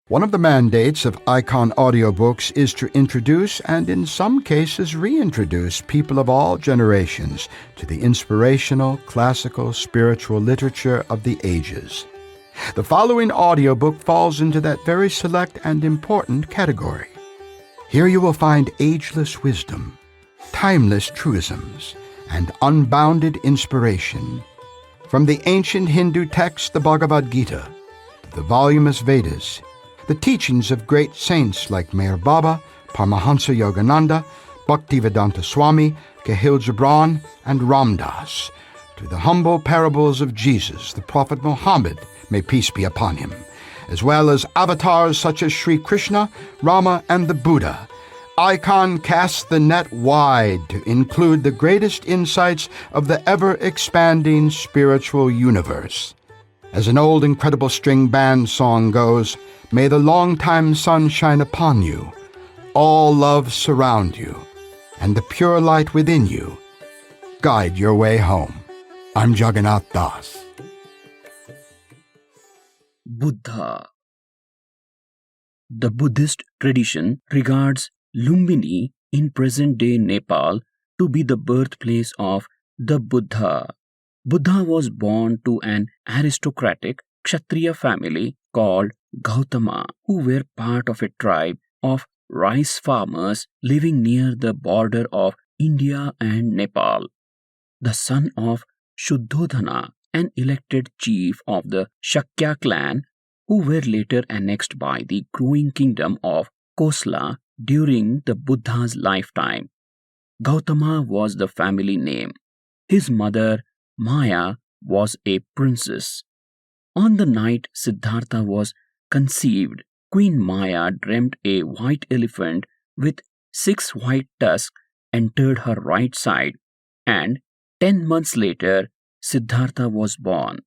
One of the mandates of Icon Audiobooks is to introduce and in some cases reintroduce people of all generations to the inspirational, classical, spiritual literature of the ages. The following audiobook falls into that very select and important category. Here you will find ageless wisdom, timeless truisms, and unbounded inspiration. From the ancient Hindu text, the Bhagavad Gita, to the voluminous Vedas, the teachings of great saints like Meher Baba, Paramahansa Yogananda, Bhaktivedanta Swami, Khalil Gibran, and Ram Dass, to the humble parables of Jesus, the Prophet Muhammad, may peace be upon him, as well as avatars such as Sri Krishna, Rama, and the Buddha. Icon casts the net wide to include the greatest insights of the ever-expanding spiritual universe. As an old incredible string band song goes, "May the long-time sun shine upon you, all love surround you, and the pure light within you guide your way home." I'm Jagannatha Das. Buddha. The Buddhist tradition regards Lumbini in present-day Nepal to be the birthplace of the Buddha. Buddha was born to an aristocratic Kshatriya family called Gautama, who were part of a tribe of rice farmers living near the border of India and Nepal. The son of Shuddhodhana, an elected chief of the Shakya clan, who were later annexed by the growing kingdom of Kosala during the Buddha's lifetime. Gautama was the family name. His mother, Maya, was a princess. On the night Siddhartha was conceived, Queen Maya dreamt a white elephant with 6 white tusks entered her right side, and 10 months later, Siddhartha was born.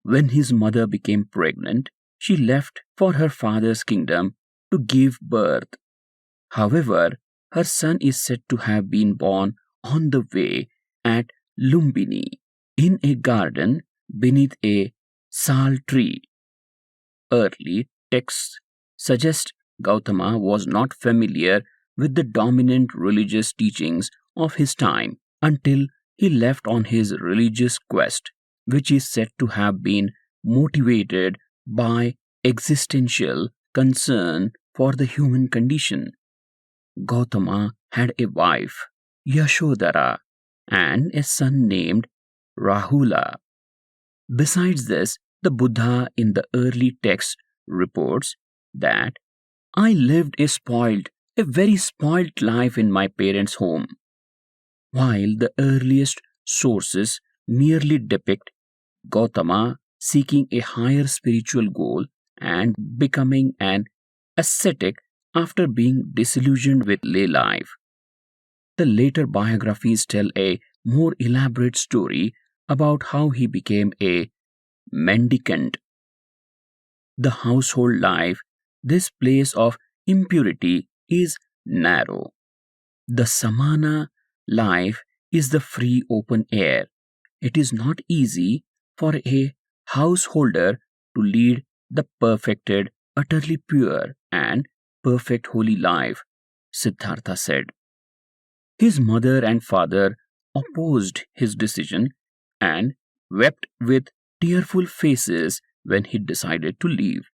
When his mother became pregnant, she left for her father's kingdom to give birth. However, her son is said to have been born on the way at Lumbini, in a garden beneath a sal tree. Early texts suggest Gautama was not familiar with the dominant religious teachings of his time until he left on his religious quest, which is said to have been motivated by existential concern for the human condition. Gautama had a wife, Yashodhara, and a son named Rahula. Besides this, the Buddha in the early text reports that I lived a very spoiled life in my parents' home, while the earliest sources merely depict Gautama seeking a higher spiritual goal and becoming an ascetic after being disillusioned with lay life. The later biographies tell a more elaborate story about how he became a mendicant. The household life, this place of impurity, is narrow. The samana life is the free open air. It is not easy for a householder to lead the perfected, utterly pure, and perfect holy life, Siddhartha said. His mother and father opposed his decision and wept with tearful faces when he decided to leave.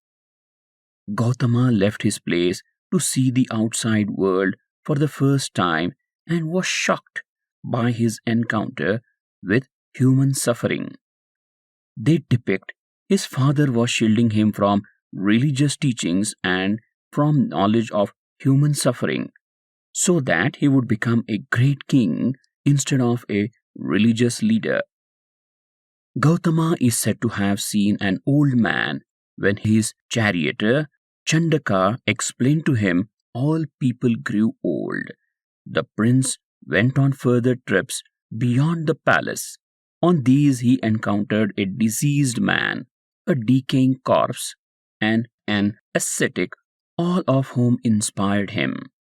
Gautama left his place to see the outside world for the first time and was shocked by his encounter with human suffering. They depict his father was shielding him from religious teachings and from knowledge of human suffering, so that he would become a great king instead of a religious leader. Gautama is said to have seen an old man when his charioteer Chandaka explained to him all people grew old. The prince went on further trips beyond the palace. On these he encountered a diseased man, a decaying corpse, and an ascetic, all of whom inspired him.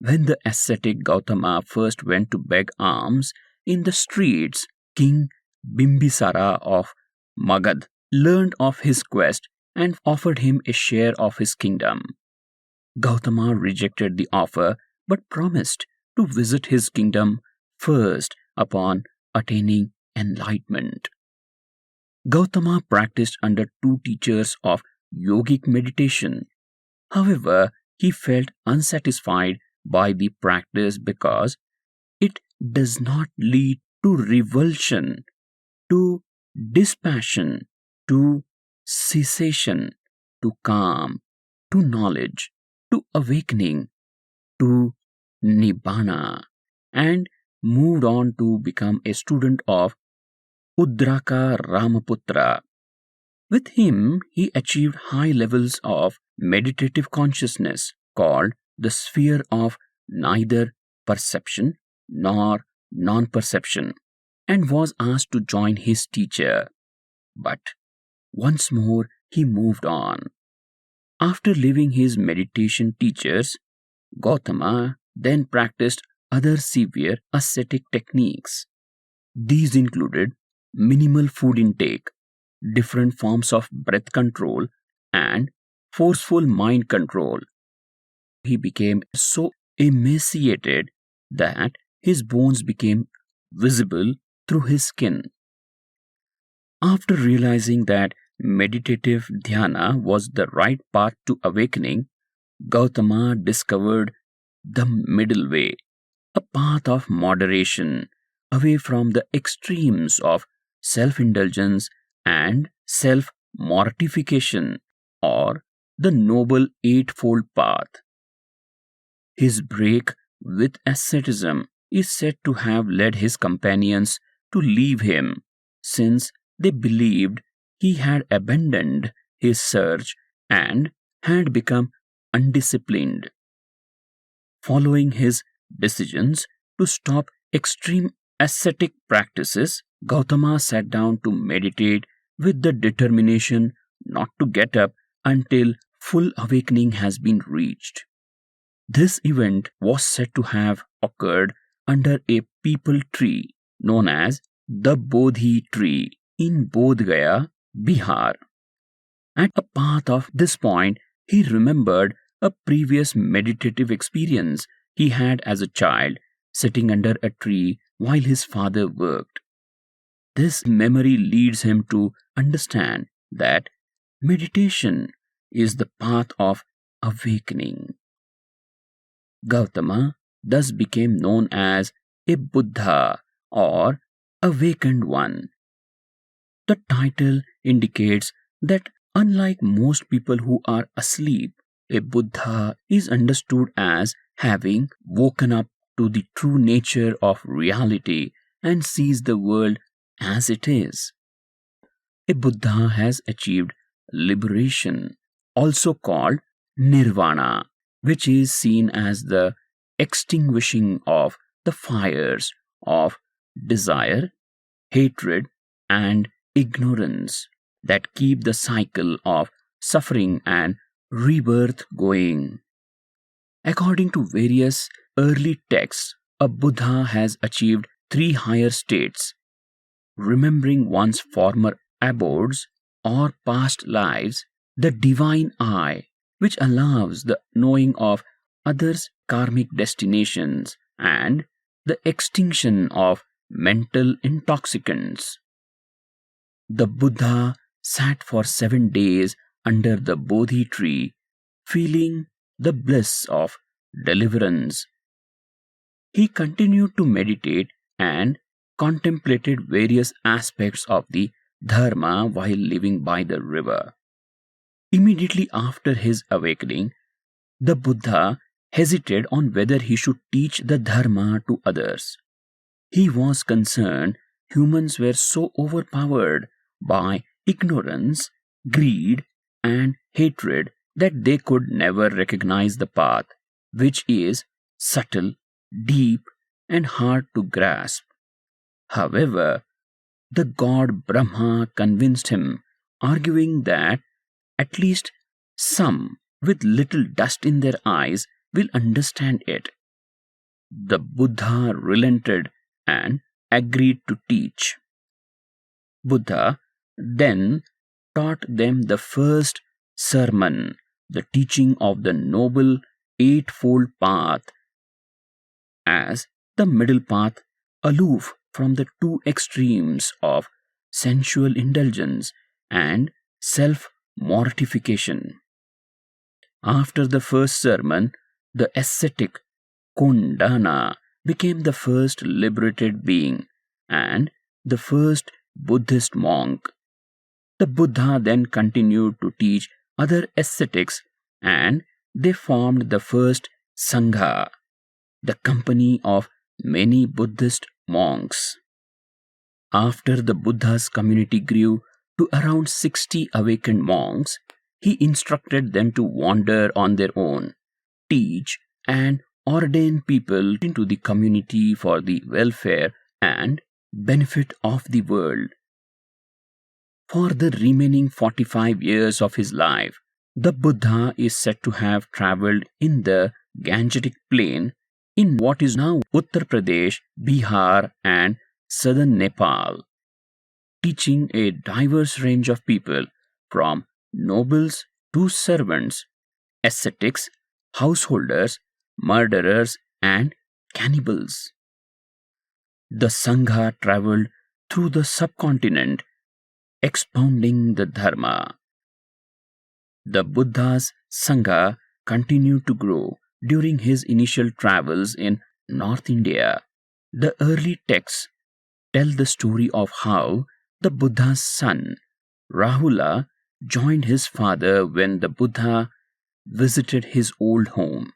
When the ascetic Gautama first went to beg alms in the streets, King Bimbisara of Magad learned of his quest and offered him a share of his kingdom. Gautama rejected the offer but promised to visit his kingdom first upon attaining enlightenment. Gautama practiced under two teachers of yogic meditation. However, he felt unsatisfied by the practice because it does not lead to revulsion, to dispassion, to cessation, to calm, to knowledge, to awakening, to nibbana, and moved on to become a student of Udraka Ramaputra. With him, he achieved high levels of meditative consciousness called the sphere of neither perception nor non perception, and was asked to join his teacher. But once more he moved on. After leaving his meditation teachers, Gautama then practiced other severe ascetic techniques. These included minimal food intake, different forms of breath control, and forceful mind control. He became so emaciated that his bones became visible through his skin. After realizing that meditative dhyana was the right path to awakening, Gautama discovered the middle way, a path of moderation, away from the extremes of self indulgence and self mortification, or the Noble Eightfold Path. His break with asceticism is said to have led his companions to leave him, since they believed he had abandoned his search and had become undisciplined. Following his decisions to stop extreme ascetic practices, Gautama sat down to meditate with the determination not to get up until full awakening has been reached. This event was said to have occurred under a peepal tree known as the Bodhi tree in Bodh Gaya, Bihar. At a path of this point, he remembered a previous meditative experience he had as a child, sitting under a tree while his father worked. This memory leads him to understand that meditation is the path of awakening. Gautama thus became known as a Buddha or awakened one. The title indicates that unlike most people who are asleep, a Buddha is understood as having woken up to the true nature of reality and sees the world as it is. A Buddha has achieved liberation, also called nirvana, which is seen as the extinguishing of the fires of desire, hatred, and ignorance that keep the cycle of suffering and rebirth going. According to various early texts, a Buddha has achieved three higher states: remembering one's former abodes or past lives, the divine eye, which allows the knowing of others' karmic destinations, and the extinction of mental intoxicants. The Buddha sat for 7 days under the Bodhi tree, feeling the bliss of deliverance. He continued to meditate and contemplated various aspects of the Dharma while living by the river. Immediately after his awakening, the Buddha hesitated on whether he should teach the Dharma to others. He was concerned humans were so overpowered by ignorance, greed, and hatred that they could never recognize the path, which is subtle, deep, and hard to grasp. However, the god Brahma convinced him, arguing that at least some with little dust in their eyes will understand it. The Buddha relented and agreed to teach. Buddha then taught them the first sermon, the teaching of the Noble Eightfold Path, as the middle path, aloof from the two extremes of sensual indulgence and self mortification. After the first sermon, the ascetic Kondana became the first liberated being and the first Buddhist monk. The Buddha then continued to teach other ascetics and they formed the first Sangha, the company of many Buddhist monks. After the Buddha's community grew to around 60 awakened monks, he instructed them to wander on their own, teach, and ordain people into the community for the welfare and benefit of the world. For the remaining 45 years of his life, the Buddha is said to have traveled in the Gangetic plain in what is now Uttar Pradesh, Bihar, and southern Nepal, teaching a diverse range of people from nobles to servants, ascetics, householders, murderers, and cannibals. The Sangha traveled through the subcontinent expounding the Dharma. The Buddha's Sangha continued to grow during his initial travels in North India. The early texts tell the story of how the Buddha's son, Rahula, joined his father when the Buddha visited his old home.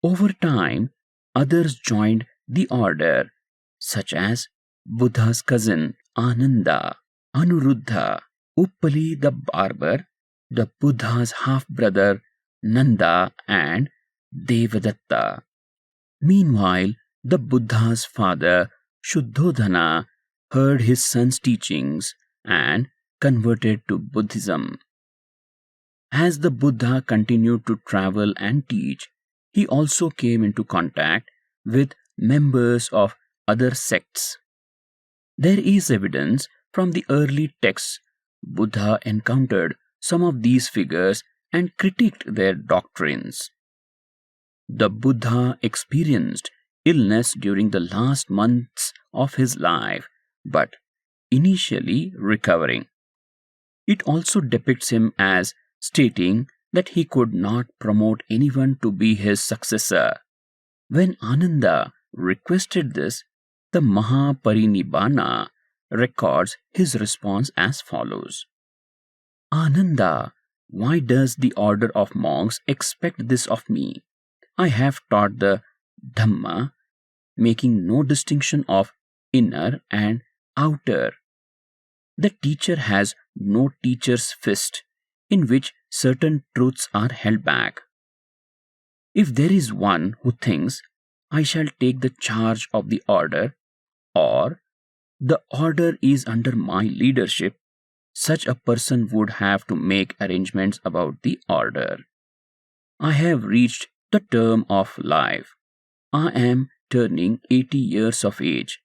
Over time, others joined the order, such as Buddha's cousin Ananda, Anuruddha, Uppali the barber, the Buddha's half brother Nanda, and Devadatta. Meanwhile, the Buddha's father Shuddhodana heard his son's teachings and converted to Buddhism. As the Buddha continued to travel and teach, he also came into contact with members of other sects. There is evidence from the early texts Buddha encountered some of these figures and critiqued their doctrines. The Buddha experienced illness during the last months of his life, but initially recovering. It also depicts him as stating that he could not promote anyone to be his successor. When Ananda requested this, the Mahaparinibbana records his response as follows: Ananda, why does the order of monks expect this of me? I have taught the Dhamma, making no distinction of inner and outer. The teacher has no teacher's fist in which certain truths are held back. If there is one who thinks, I shall take the charge of the order, or the order is under my leadership, such a person would have to make arrangements about the order. I have reached the term of life. I am turning 80 years of age.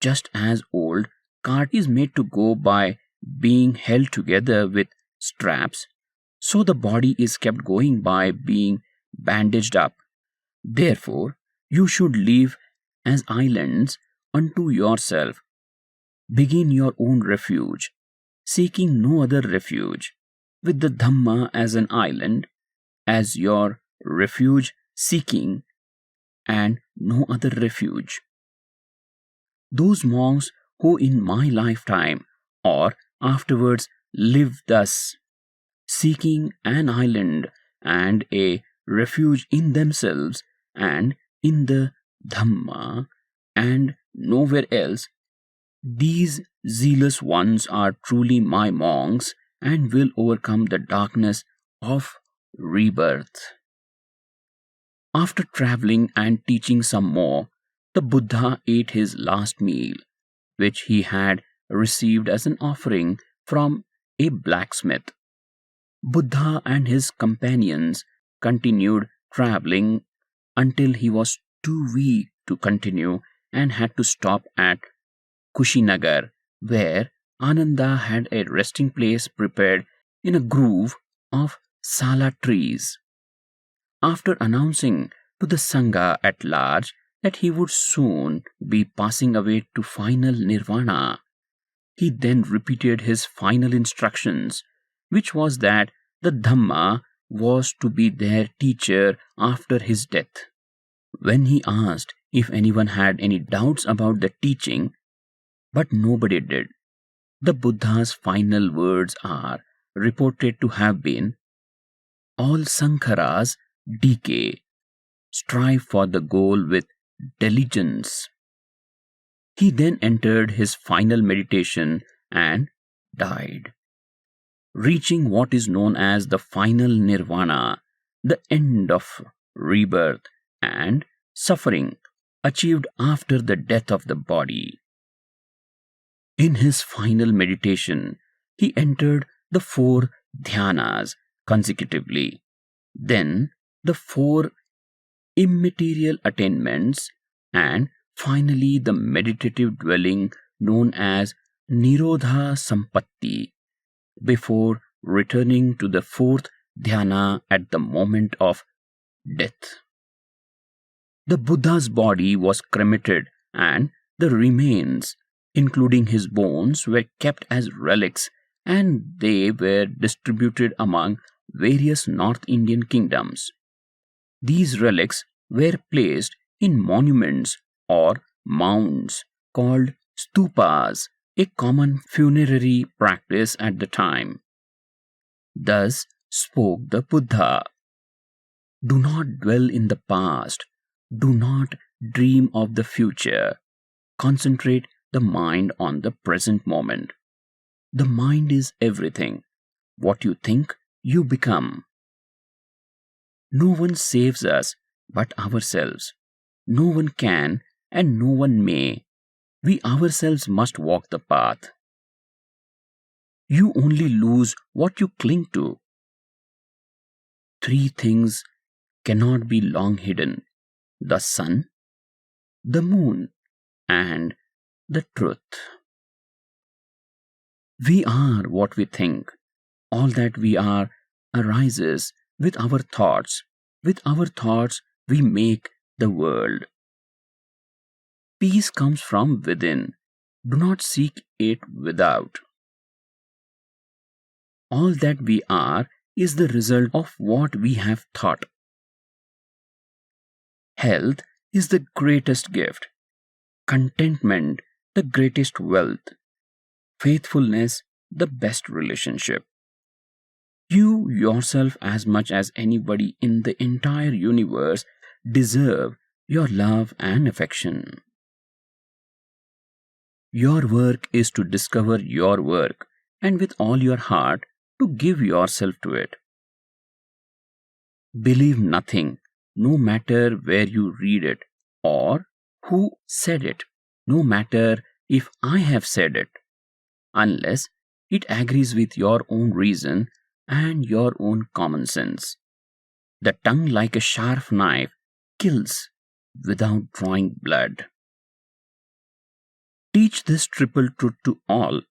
Just as old cart is made to go by being held together with straps, so the body is kept going by being bandaged up. Therefore, you should live as islands unto yourself. Begin your own refuge, seeking no other refuge, with the Dhamma as an island, as your refuge seeking, and no other refuge. Those monks who in my lifetime or afterwards live thus, seeking an island and a refuge in themselves and in the Dhamma and nowhere else, these zealous ones are truly my monks and will overcome the darkness of rebirth. After traveling and teaching some more, the Buddha ate his last meal, which he had received as an offering from a blacksmith. Buddha and his companions continued traveling until he was too weak to continue and had to stop at Kushinagar, where Ananda had a resting place prepared in a grove of sala trees. After announcing to the Sangha at large that he would soon be passing away to final nirvana, he then repeated his final instructions, which was that the Dhamma was to be their teacher after his death. When he asked if anyone had any doubts about the teaching, but nobody did, the Buddha's final words are reported to have been, "All sankharas decay. Strive for the goal with diligence." He then entered his final meditation and died, reaching what is known as the final nirvana, the end of rebirth and suffering achieved after the death of the body. In his final meditation, he entered the 4 dhyanas consecutively, then the 4 immaterial attainments, and finally the meditative dwelling known as Nirodha Sampatti, before returning to the 4th dhyana at the moment of death. The Buddha's body was cremated and the remains, including his bones, were kept as relics, and they were distributed among various North Indian kingdoms. These relics were placed in monuments or mounds called stupas, a common funerary practice at the time. Thus spoke the Buddha: "Do not dwell in the past, do not dream of the future. Concentrate the mind on the present moment. The mind is everything. What you think, you become. No one saves us but ourselves. No one can and no one may. We ourselves must walk the path. You only lose what you cling to. 3 things cannot be long hidden: the sun, the moon, and the truth. We are what we think. All that we are arises with our thoughts. With our thoughts, we make the world. Peace comes from within. Do not seek it without. All that we are is the result of what we have thought. Health is the greatest gift. Contentment, the greatest wealth. Faithfulness, the best relationship. You yourself, as much as anybody in the entire universe, deserve your love and affection. Your work is to discover your work and with all your heart to give yourself to it. Believe nothing, no matter where you read it or who said it, no matter if I have said it, unless it agrees with your own reason and your own common sense. The tongue, like a sharp knife, kills without drawing blood. Teach this triple truth to all: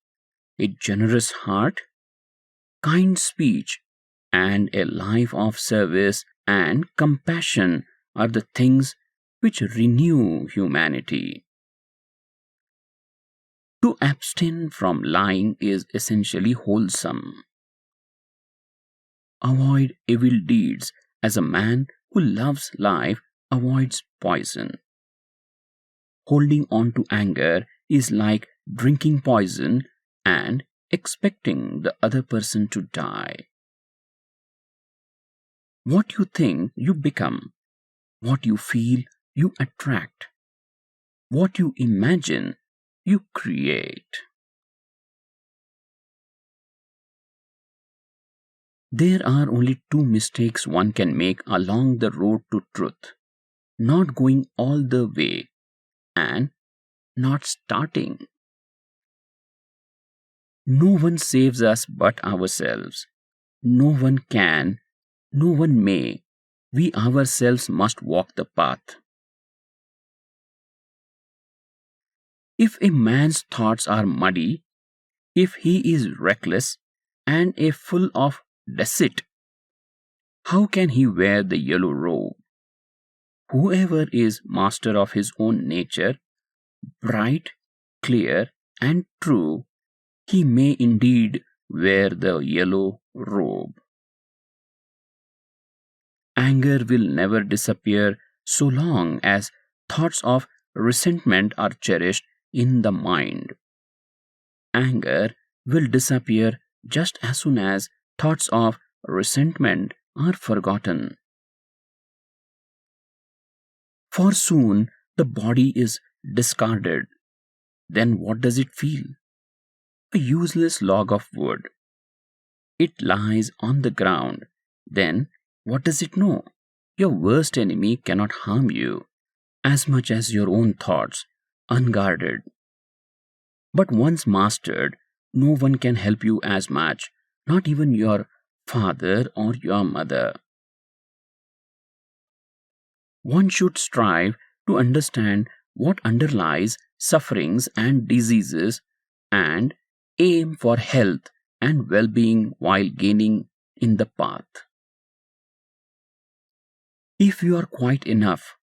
a generous heart, kind speech, and a life of service and compassion are the things which renew humanity. To abstain from lying is essentially wholesome. Avoid evil deeds as a man who loves life avoids poison. Holding on to anger is like drinking poison and expecting the other person to die. What you think, you become. What you feel, you attract. What you imagine, you create. There are only 2 mistakes one can make along the road to truth: not going all the way and not starting. No one saves us but ourselves. No one can, no one may. We ourselves must walk the path. If a man's thoughts are muddy, If he is reckless and full of deceit, how can he wear the yellow robe? Whoever is master of his own nature, bright, clear, and true, he may indeed wear the yellow robe. Anger will never disappear so long as thoughts of resentment are cherished in the mind. Anger will disappear just as soon as thoughts of resentment are forgotten. For soon the body is discarded. Then what does it feel? A useless log of wood. It lies on the ground. Then what does it know? Your worst enemy cannot harm you as much as your own thoughts, unguarded. But once mastered, no one can help you as much, not even your father or your mother. One should strive to understand what underlies sufferings and diseases and aim for health and well being while gaining in the path. If you are quiet enough,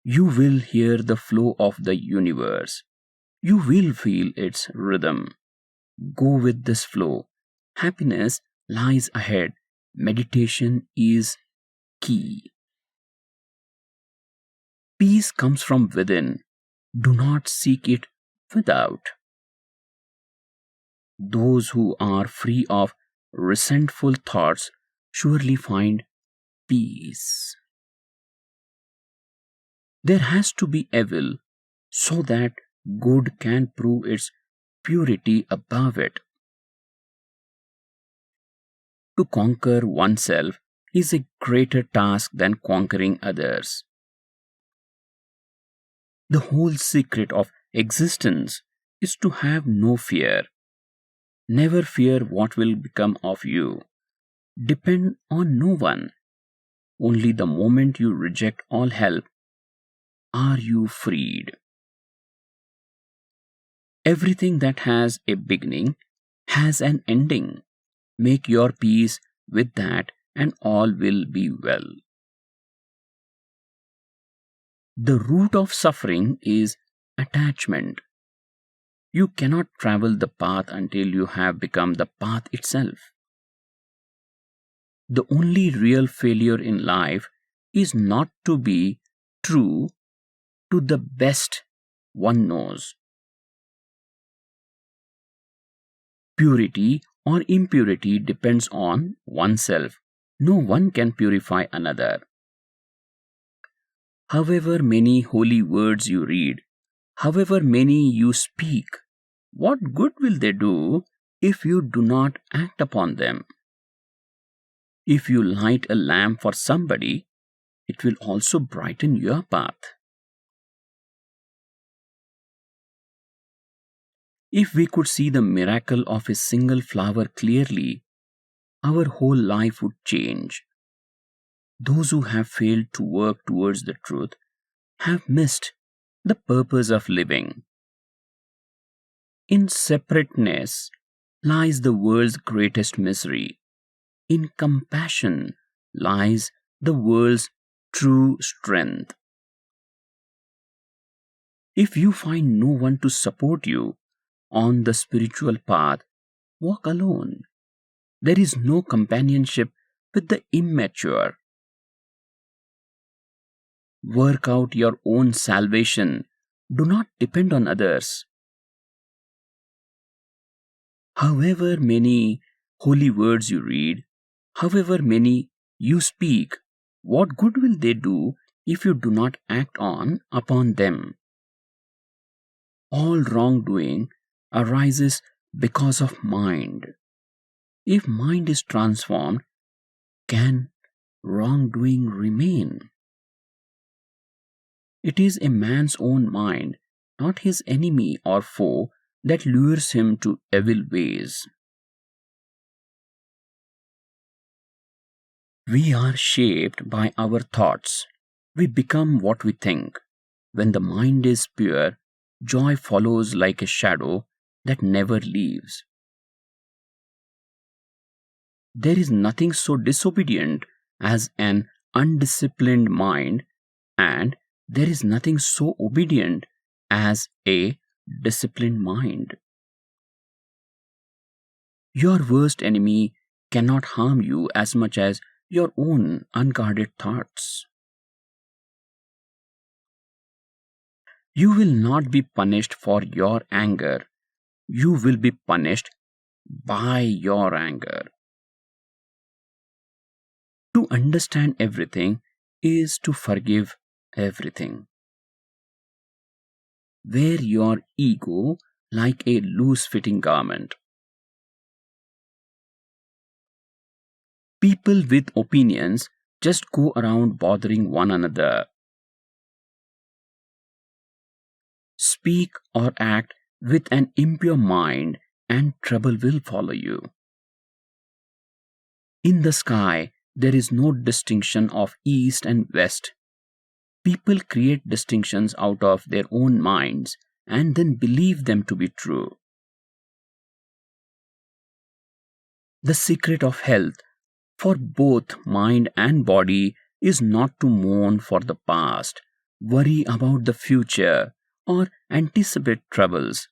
you will hear the flow of the universe. You will feel its rhythm. Go with this flow. Happiness lies ahead. Meditation is key. Peace comes from within. Do not seek it without. Those who are free of resentful thoughts surely find peace. There has to be evil so that good can prove its purity above it. To conquer oneself is a greater task than conquering others. The whole secret of existence is to have no fear. Never fear what will become of you. Depend on no one. Only the moment you reject all help are you freed. Everything that has a beginning has an ending. Make your peace with that, and all will be well. The root of suffering is attachment. You cannot travel the path until you have become the path itself. The only real failure in life is not to be true to the best one knows. Purity or impurity depends on oneself. No one can purify another. However many holy words you read, however many you speak, what good will they do if you do not act upon them? If you light a lamp for somebody, it will also brighten your path. If we could see the miracle of a single flower clearly, our whole life would change. Those who have failed to work towards the truth have missed the purpose of living. In separateness lies the world's greatest misery. In compassion lies the world's true strength. If you find no one to support you on the spiritual path, walk alone. There is no companionship with the immature. Work out your own salvation. Do not depend on others. However many holy words you read, however many you speak, what good will they do if you do not act on upon them? All wrongdoing arises because of mind. If mind is transformed, can wrongdoing remain? It is a man's own mind, not his enemy or foe, that lures him to evil ways. We are shaped by our thoughts. We become what we think. When the mind is pure, joy follows like a shadow that never leaves. There is nothing so disobedient as an undisciplined mind, and there is nothing so obedient as a disciplined mind. Your worst enemy cannot harm you as much as your own unguarded thoughts. You will not be punished for your anger. You will be punished by your anger. To understand everything is to forgive everything. Wear your ego like a loose fitting garment. People with opinions just go around bothering one another. Speak or act with an impure mind, and trouble will follow you. In the sky, there is no distinction of east and west. People create distinctions out of their own minds and then believe them to be true. The secret of health for both mind and body is not to mourn for the past, worry about the future, or anticipate troubles,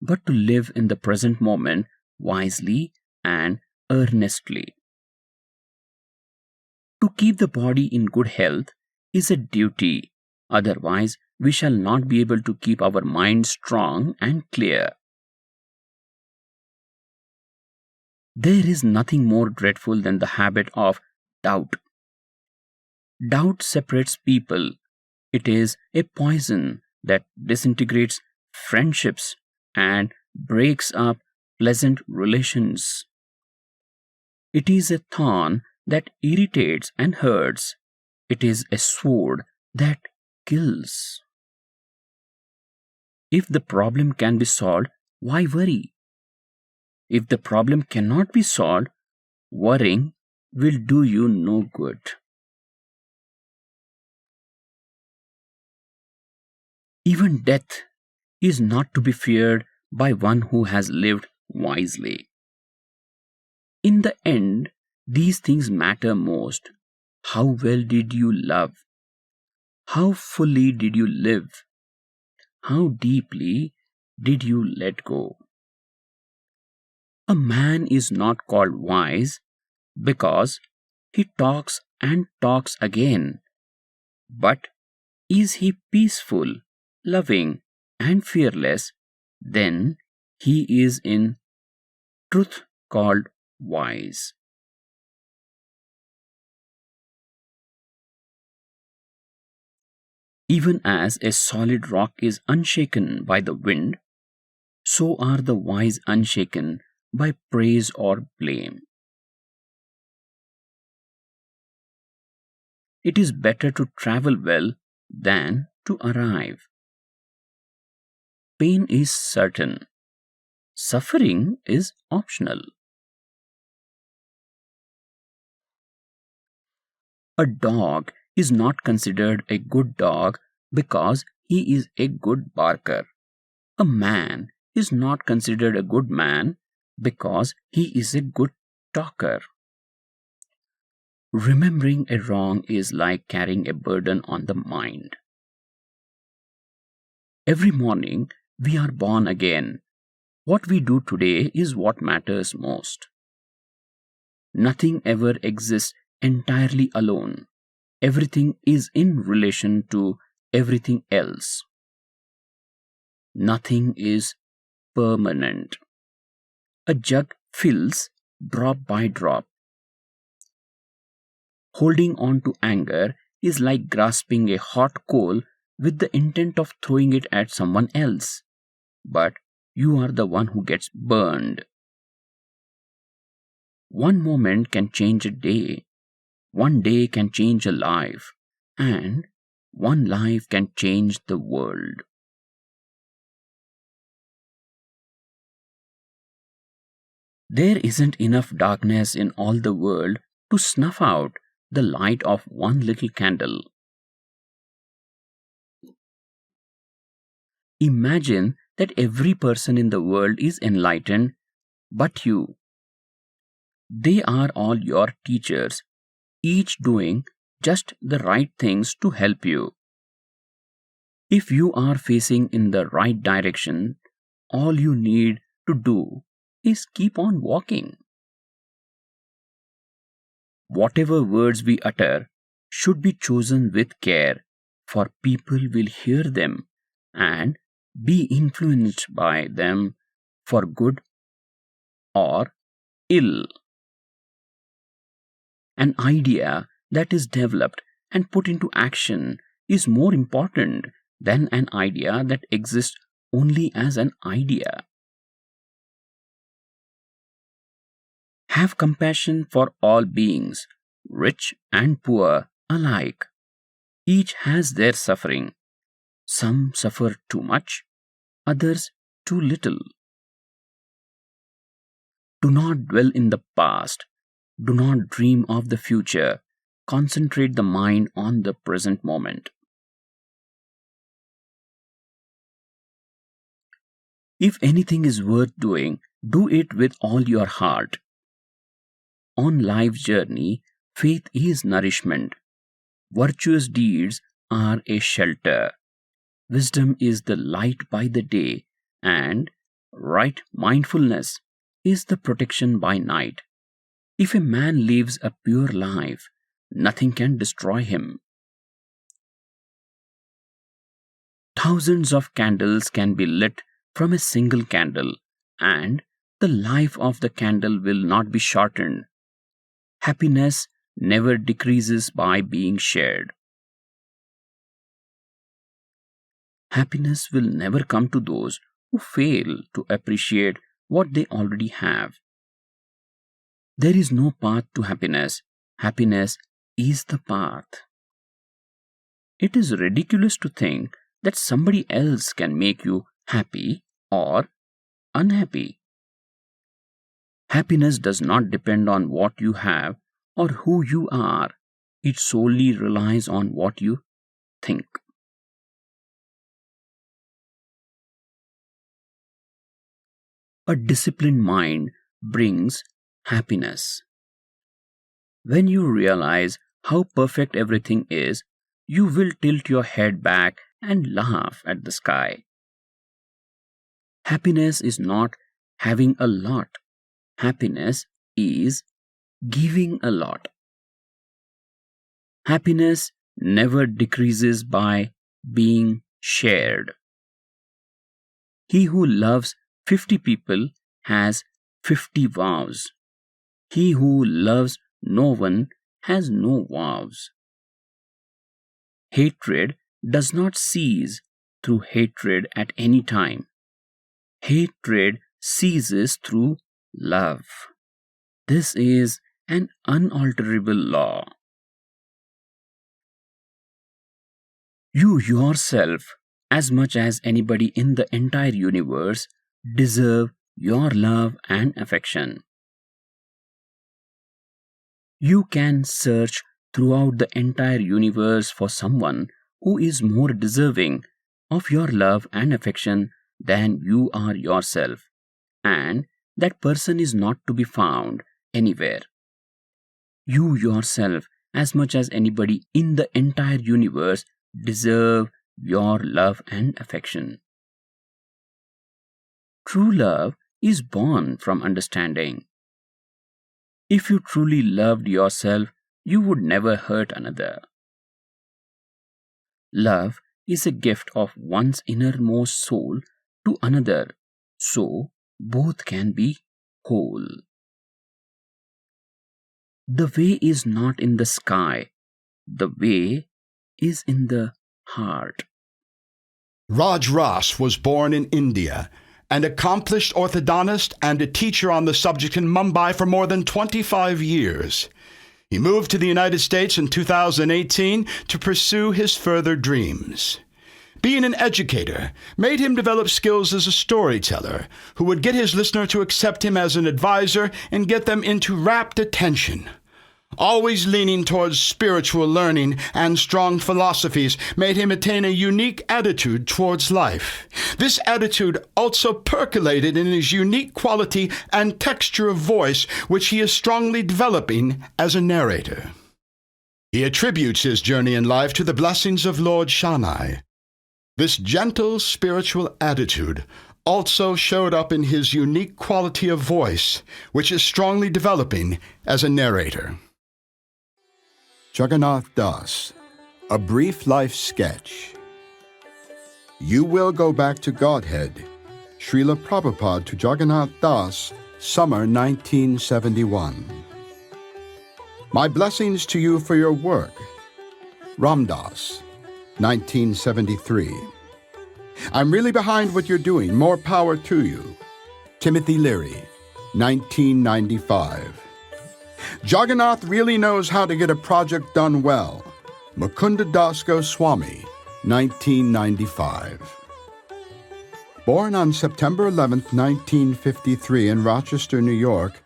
but to live in the present moment wisely and earnestly. To keep the body in good health is a duty, otherwise, we shall not be able to keep our mind strong and clear. There is nothing more dreadful than the habit of doubt. Doubt separates people. It is a poison that disintegrates friendships and breaks up pleasant relations. It is a thorn that irritates and hurts. It is a sword that kills. If the problem can be solved, why worry? If the problem cannot be solved, worrying will do you no good. Even death is not to be feared by one who has lived wisely. In the end, these things matter most. How well did you love? How fully did you live? How deeply did you let go? A man is not called wise because he talks and talks again, but is he peaceful, loving, and fearless, then he is in truth called wise. Even as a solid rock is unshaken by the wind, so are the wise unshaken by praise or blame. It is better to travel well than to arrive. Pain is certain, suffering is optional. A dog is not considered a good dog because he is a good barker. A man is not considered a good man because he is a good talker. Remembering a wrong is like carrying a burden on the mind. Every morning we are born again. What we do today is what matters most. Nothing ever exists entirely alone. Everything is in relation to everything else. Nothing is permanent. A jug fills drop by drop. Holding on to anger is like grasping a hot coal with the intent of throwing it at someone else. But you are the one who gets burned. One moment can change a day. One day can change a life. And one life can change the world. There isn't enough darkness in all the world to snuff out the light of one little candle. Imagine that every person in the world is enlightened but you. They are all your teachers, each doing just the right things to help you. If you are facing in the right direction, all you need to do is keep on walking. Whatever words we utter should be chosen with care, for people will hear them and be influenced by them for good or ill. An idea that is developed and put into action is more important than an idea that exists only as an idea. Have compassion for all beings, rich and poor alike. Each has their suffering. Some suffer too much, others too little. Do not dwell in the past. Do not dream of the future. Concentrate the mind on the present moment. If anything is worth doing, do it with all your heart. On life's journey, faith is nourishment. Virtuous deeds are a shelter. Wisdom is the light by the day, and right mindfulness is the protection by night. If a man lives a pure life, nothing can destroy him. Thousands of candles can be lit from a single candle, and the life of the candle will not be shortened. Happiness never decreases by being shared. Happiness will never come to those who fail to appreciate what they already have. There is no path to happiness. Happiness is the path. It is ridiculous to think that somebody else can make you happy or unhappy. Happiness does not depend on what you have or who you are. It solely relies on what you think. A disciplined mind brings happiness. When you realize how perfect everything is, you will tilt your head back and laugh at the sky. Happiness is not having a lot. Happiness is giving a lot. Happiness never decreases by being shared. He who loves 50 people has 50 vows. He who loves no one has no vows. Hatred does not cease through hatred at any time. Hatred ceases through love. This is an unalterable law. You yourself, as much as anybody in the entire universe, deserve your love and affection. You can search throughout the entire universe for someone who is more deserving of your love and affection than you are yourself, and that person is not to be found anywhere. You yourself, as much as anybody in the entire universe, deserve your love and affection. True love is born from understanding. If you truly loved yourself, you would never hurt another. Love is a gift of one's innermost soul to another, so both can be whole. The way is not in the sky, the way is in the heart. Raj Ras was born in India, an accomplished orthodontist and a teacher on the subject in Mumbai for more than 25 years. He moved to the United States in 2018 to pursue his further dreams. Being an educator made him develop skills as a storyteller who would get his listener to accept him as an advisor and get them into rapt attention. always leaning towards spiritual learning and strong philosophies, made him attain a unique attitude towards life. This attitude also percolated in his unique quality and texture of voice, which he is strongly developing as a narrator. He attributes his journey in life to the blessings of Lord Shaddai. This gentle spiritual attitude also showed up in his unique quality of voice, which is strongly developing as a narrator. Jagannatha Das, A Brief Life Sketch. You Will Go Back to Godhead, Srila Prabhupada to Jagannatha Das, Summer 1971. My blessings to you for your work. Ramdas, 1973. I'm really behind what you're doing. More power to you. Timothy Leary, 1995. Jagannath really knows how to get a project done well. Mukunda Das Goswami, 1995. Born on September 11, 1953 in Rochester, New York,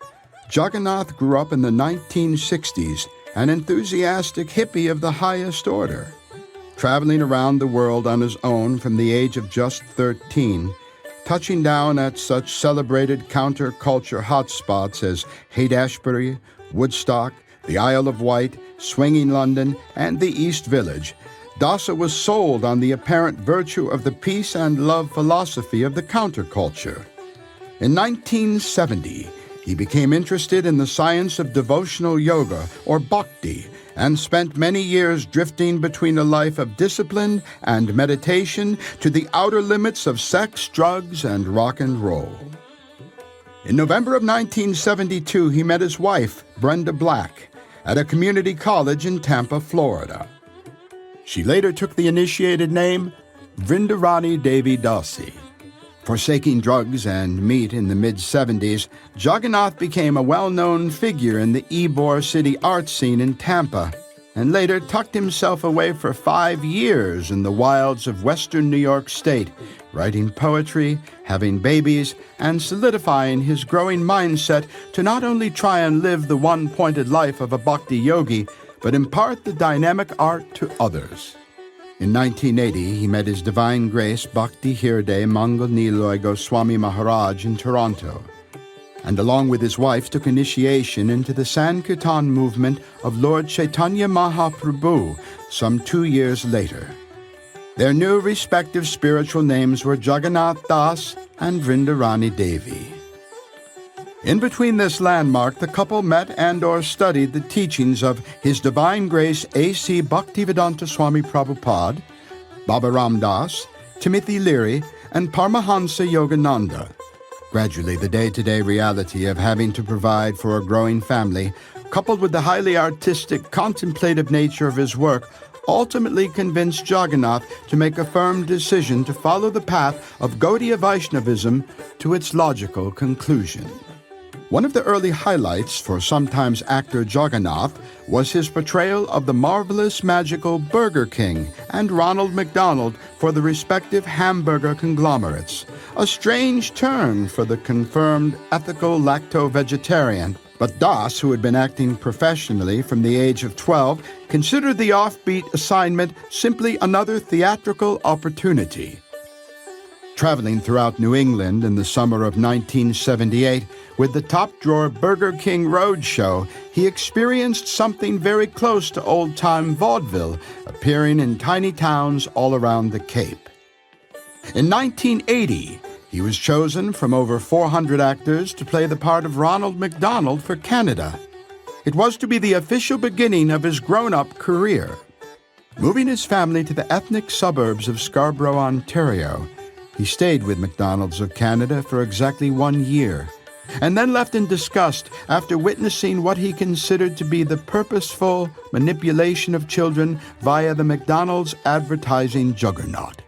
Jagannath grew up in the 1960s, an enthusiastic hippie of the highest order. Traveling around the world on his own from the age of just 13, touching down at such celebrated counterculture hotspots as Haight-Ashbury, Woodstock, the Isle of Wight, swinging London, and the East Village, Dasa was sold on the apparent virtue of the peace and love philosophy of the counterculture. In 1970, he became interested in the science of devotional yoga, or bhakti, and spent many years drifting between a life of discipline and meditation to the outer limits of sex, drugs, and rock and roll. In November of 1972, he met his wife, Brenda Black, at a community college in Tampa, Florida. She later took the initiated name Vrindarani Devi Dasi. Forsaking drugs and meat in the mid-70s, Jagannath became a well-known figure in the Ybor City art scene in Tampa, and later tucked himself away for 5 years in the wilds of western New York State, writing poetry, having babies, and solidifying his growing mindset to not only try and live the one-pointed life of a bhakti yogi, but impart the dynamic art to others. In 1980, he met His Divine Grace Bhakti Hirde Mangal Niloy Goswami Maharaj in Toronto, and along with his wife took initiation into the Sankirtan movement of Lord Chaitanya Mahaprabhu some 2 years later. Their new respective spiritual names were Jagannatha Das and Vrindarani Devi. In between this landmark, the couple met and/or studied the teachings of His Divine Grace A.C. Bhaktivedanta Swami Prabhupada, Baba Ram Das, Timothy Leary, and Paramahansa Yogananda. Gradually, the day-to-day reality of having to provide for a growing family, coupled with the highly artistic, contemplative nature of his work, ultimately convinced Jagannath to make a firm decision to follow the path of Gaudiya Vaishnavism to its logical conclusion. One of the early highlights for sometimes actor Jagannath was his portrayal of the marvelous magical Burger King and Ronald McDonald for the respective hamburger conglomerates, a strange turn for the confirmed ethical lacto-vegetarian. But Das, who had been acting professionally from the age of 12, considered the offbeat assignment simply another theatrical opportunity. Traveling throughout New England in the summer of 1978 with the top-drawer Burger King Roadshow, he experienced something very close to old-time vaudeville, appearing in tiny towns all around the Cape. In 1980, he was chosen from over 400 actors to play the part of Ronald McDonald for Canada. It was to be the official beginning of his grown-up career. Moving his family to the ethnic suburbs of Scarborough, Ontario, he stayed with McDonald's of Canada for exactly 1 year, and then left in disgust after witnessing what he considered to be the purposeful manipulation of children via the McDonald's advertising juggernaut.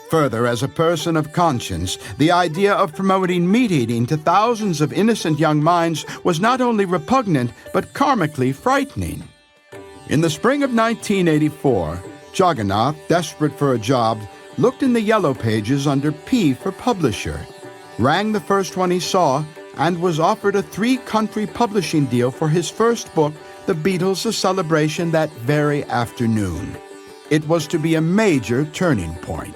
Further, as a person of conscience, the idea of promoting meat eating to thousands of innocent young minds was not only repugnant, but karmically frightening. In the spring of 1984, Jagannath, desperate for a job, looked in the yellow pages under P for publisher, rang the first one he saw, and was offered a 3-country publishing deal for his first book, The Beatles: A Celebration, that very afternoon. It was to be a major turning point.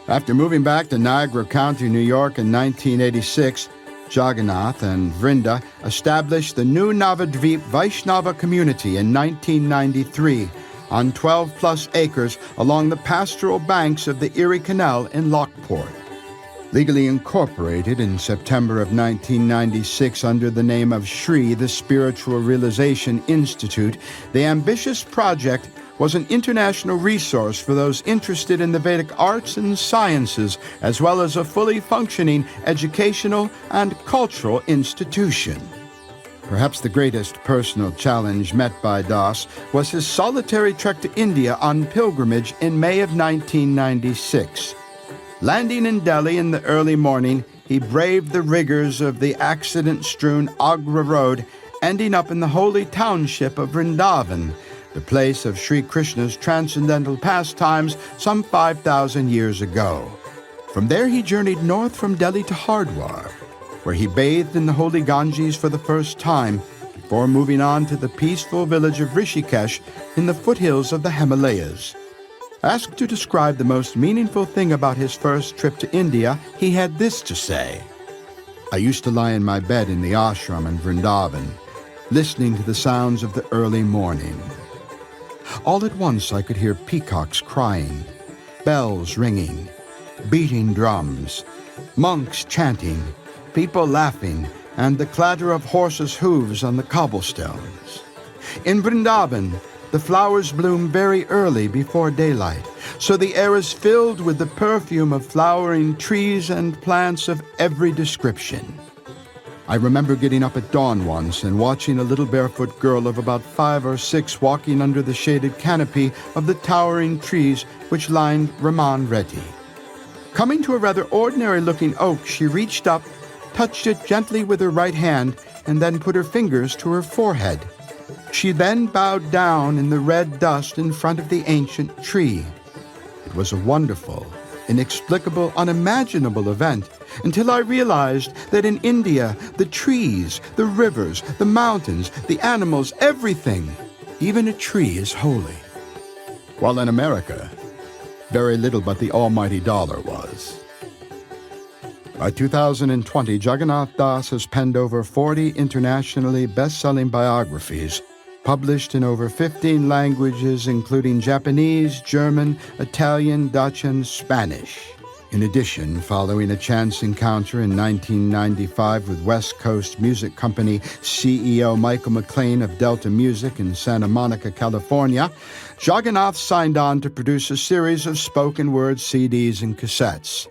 After moving back to Niagara County, New York in 1986, Jagannatha and Vrinda established the new Navadvip Vaishnava community in 1993 on 12-plus acres along the pastoral banks of the Erie Canal in Lockport. Legally incorporated in September of 1996 under the name of Shri, the Spiritual Realization Institute, the ambitious project was an international resource for those interested in the Vedic arts and sciences, as well as a fully functioning educational and cultural institution. Perhaps the greatest personal challenge met by Das was his solitary trek to India on pilgrimage in May of 1996. Landing in Delhi in the early morning, he braved the rigors of the accident-strewn Agra Road, ending up in the holy township of Vrindavan, the place of Sri Krishna's transcendental pastimes some 5,000 years ago. From there he journeyed north from Delhi to Hardwar, where he bathed in the holy Ganges for the first time, before moving on to the peaceful village of Rishikesh in the foothills of the Himalayas. Asked to describe the most meaningful thing about his first trip to India, he had this to say: "I used to lie in my bed in the ashram in Vrindavan, listening to the sounds of the early morning. All at once I could hear peacocks crying, bells ringing, beating drums, monks chanting, people laughing, and the clatter of horses' hooves on the cobblestones. In Vrindavan, the flowers bloom very early before daylight, so the air is filled with the perfume of flowering trees and plants of every description. I remember getting up at dawn once and watching a little barefoot girl of about 5 or 6 walking under the shaded canopy of the towering trees which lined Raman Reddy. Coming to a rather ordinary-looking oak, she reached up, touched it gently with her right hand, and then put her fingers to her forehead. She then bowed down in the red dust in front of the ancient tree. It was a wonderful, inexplicable, unimaginable event, until I realized that in India, the trees, the rivers, the mountains, the animals, everything, even a tree is holy. While in America, very little but the almighty dollar was." By 2020, Jagannath Das has penned over 40 internationally best-selling biographies, published in over 15 languages, including Japanese, German, Italian, Dutch, and Spanish. In addition, following a chance encounter in 1995 with West Coast music company CEO Michael McLean of Delta Music in Santa Monica, California, Jagannath signed on to produce a series of spoken word CDs and cassettes.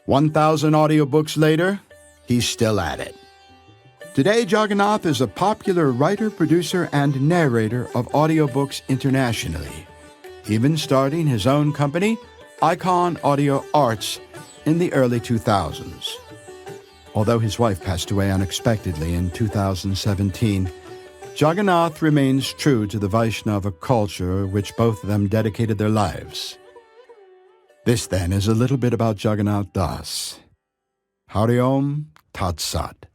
1,000 audiobooks later, he's still at it. Today, Jagannath is a popular writer, producer, and narrator of audiobooks internationally, even starting his own company, Icon Audio Arts, in the early 2000s. Although his wife passed away unexpectedly in 2017, Jagannath remains true to the Vaishnava culture which both of them dedicated their lives. This, then, is a little bit about Jagannath Das. Hari Om Tat Sat.